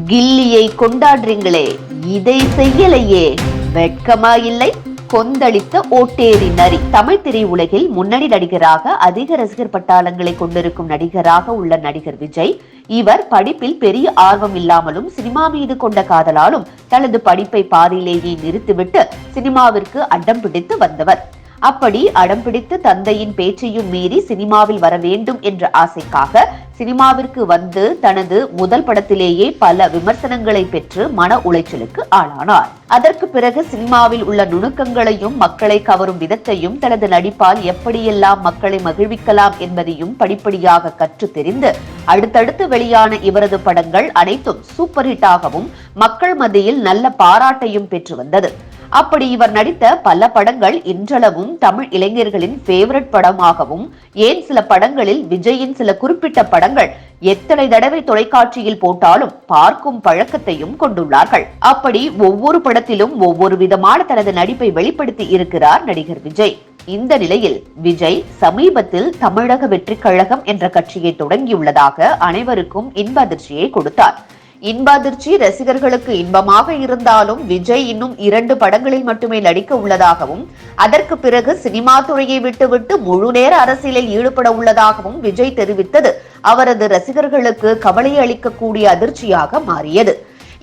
கில்லியை கொண்டாடுறீங்களே, இதை செய்யலையே, வெட்கமா இல்லை? கொந்தளித்த ஓட்டேரி நரி. தமிழ் திரையுலகில் முன்னணி நடிகராக அதிக ரசிகர் பட்டாளங்களை கொண்டிருக்கும் நடிகராக உள்ள நடிகர் விஜய். இவர் படிப்பில் பெரிய ஆர்வம் இல்லாமலும் சினிமா மீது கொண்ட காதலாலும் தனது படிப்பை பாதியிலேயே நிறுத்திவிட்டு சினிமாவிற்கு அடம் பிடித்து வந்தவர். அப்படி அடம்பிடித்து தந்தையின் பேச்சையும் மீறி சினிமாவில் வர வேண்டும் என்ற ஆசைக்காக சினிமாவிற்கு வந்து தனது முதல் படத்திலேயே பல விமர்சனங்களை பெற்று மன உளைச்சலுக்கு ஆளானார். அதற்கு பிறகு சினிமாவில் உள்ள நுணுக்கங்களையும் மக்களை கவரும் விதத்தையும் தனது நடிப்பால் எப்படியெல்லாம் மக்களை மகிழ்விக்கலாம் என்பதையும் படிப்படியாக கற்று தெரிந்து அடுத்தடுத்து வெளியான இவரது படங்கள் அனைத்தும் சூப்பர் ஹிட் ஆகவும் மக்கள் மத்தியில் நல்ல பாராட்டையும் பெற்று வந்தது. அப்படி இவர் நடித்த பல படங்கள் இன்றளவும் தமிழ் இளைஞர்களின் ஃபேவரட் படமாகவும், ஏன் சில படங்களில் விஜயின் சில குறிப்பிட்ட படங்கள் எத்தனை தடவை தொலைக்காட்சியில் போட்டாலும் பார்க்கும் பழக்கத்தையும் கொண்டுள்ளார்கள். அப்படி ஒவ்வொரு படத்திலும் ஒவ்வொரு விதமான தனது நடிப்பை வெளிப்படுத்தி இருக்கிறார் நடிகர் விஜய். இந்த நிலையில் விஜய் சமீபத்தில் தமிழக வெற்றி கழகம் என்ற கட்சியை தொடங்கியுள்ளதாக அனைவருக்கும் இன்ப அதிர்ச்சியை கொடுத்தார். இன்ப அதிர்ச்சி ரசிகர்களுக்கு இன்பமாக இருந்தாலும் விஜய் இன்னும் 2 படங்களில் மட்டுமே நடிக்க உள்ளதாகவும், அதற்கு பிறகு சினிமா துறையை விட்டுவிட்டு முழு நேர அரசியலில் ஈடுபட உள்ளதாகவும் விஜய் தெரிவித்தது அவரது ரசிகர்களுக்கு கவலை அளிக்கக்கூடிய அதிர்ச்சியாக மாறியது.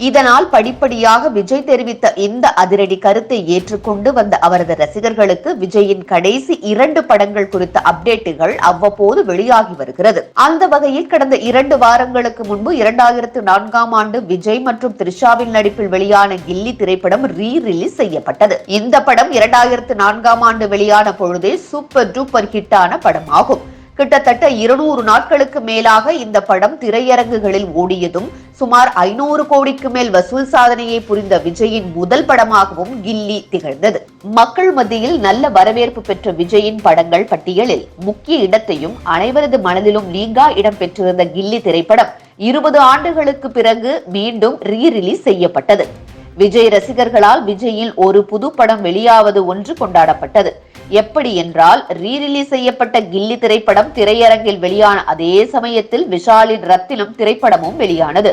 இதனால் படிப்படியாக விஜய் தெரிவித்த இந்த அதிரடி கருத்தை ஏற்றுக்கொண்டு வந்த அவரது ரசிகர்களுக்கு விஜயின் கடைசி 2 படங்கள் குறித்த அப்டேட்டுகள் அவ்வப்போது வெளியாகி வருகிறது. அந்த வகையில் கடந்த 2 வாரங்களுக்கு முன்பு 2004ஆம் ஆண்டு விஜய் மற்றும் த்ரிஷாவின் நடிப்பில் வெளியான கில்லி திரைப்படம் ரீ-ரிலீஸ் செய்யப்பட்டது. இந்த படம் 2004ஆம் ஆண்டு வெளியான பொழுதே சூப்பர் டூப்பர் ஹிட்டான படமாகும். கிட்டத்தட்ட 200 நாட்களுக்கு மேலாக இந்த படம் திரையரங்குகளில் ஓடியதும் சுமார் 500 கோடிக்கு மேல் வசூல் சாதனையை புரிந்த விஜயின் முதல் படமாகவும் கில்லி திகழ்ந்தது. மக்கள் மத்தியில் நல்ல வரவேற்பு பெற்ற விஜயின் படங்கள் பட்டியலில் முக்கிய இடத்தையும் அனைவரது மனதிலும் நீங்கா இடம் பெற்றிருந்த கில்லி திரைப்படம் 20 ஆண்டுகளுக்கு பிறகு மீண்டும் ரீ-ரிலீஸ் செய்யப்பட்டது. விஜய் ரசிகர்களால் விஜயில் ஒரு புது படம் வெளியாவது ஒன்று கொண்டாடப்பட்டது. எப்படி என்றால், ரீ-ரிலீஸ் செய்யப்பட்ட கில்லி திரைப்படம் திரையரங்கில் வெளியான அதே சமயத்தில் விஷாலின் ரத்தினம் திரைப்படமும் வெளியானது.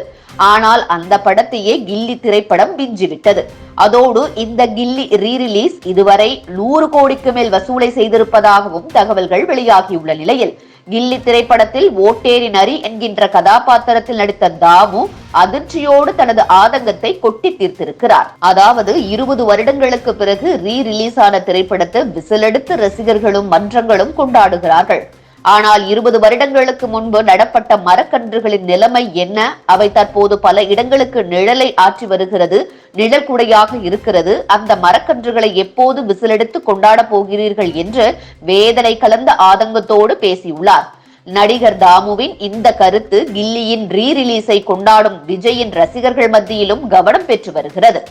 ஆனால் அந்த படத்தையே கில்லி திரைப்படம் விஞ்சிவிட்டது. அதோடு இந்த கில்லி ரீ-ரிலீஸ் இதுவரை 100 கோடிக்கு மேல் வசூலை செய்திருப்பதாகவும் தகவல்கள் வெளியாகியுள்ள நிலையில் கில்லி திரைப்படத்தில் ஓட்டேரி நரி என்கின்ற கதாபாத்திரத்தில் நடித்த தாமு அதிர்ச்சியோடு தனது ஆதங்கத்தை கொட்டி தீர்த்திருக்கிறார். அதாவது 20 வருடங்களுக்கு பிறகு ரீ-ரிலீஸ் ஆன திரைப்படத்தை விசிலெடுத்து ரசிகர்களும் மன்றங்களும் கொண்டாடுகிறார்கள். ஆனால் 20 வருடங்களுக்கு முன்பு நடப்பட்ட மரக்கன்றுகளின் நிலைமை என்ன? அவை தற்போது பல இடங்களுக்கு நிழலை ஆற்றி வருகிறது, நிழற்குடையாக இருக்கிறது. அந்த மரக்கன்றுகளை எப்போது விசிலெடுத்து கொண்டாட போகிறீர்கள் என்று வேதனை கலந்த ஆதங்கத்தோடு பேசியுள்ளார். நடிகர் தாமுவின் இந்த கருத்து கில்லியின் ரீ-ரிலீஸை கொண்டாடும் விஜயின் ரசிகர்கள் மத்தியிலும் கவனம் பெற்று வருகிறது.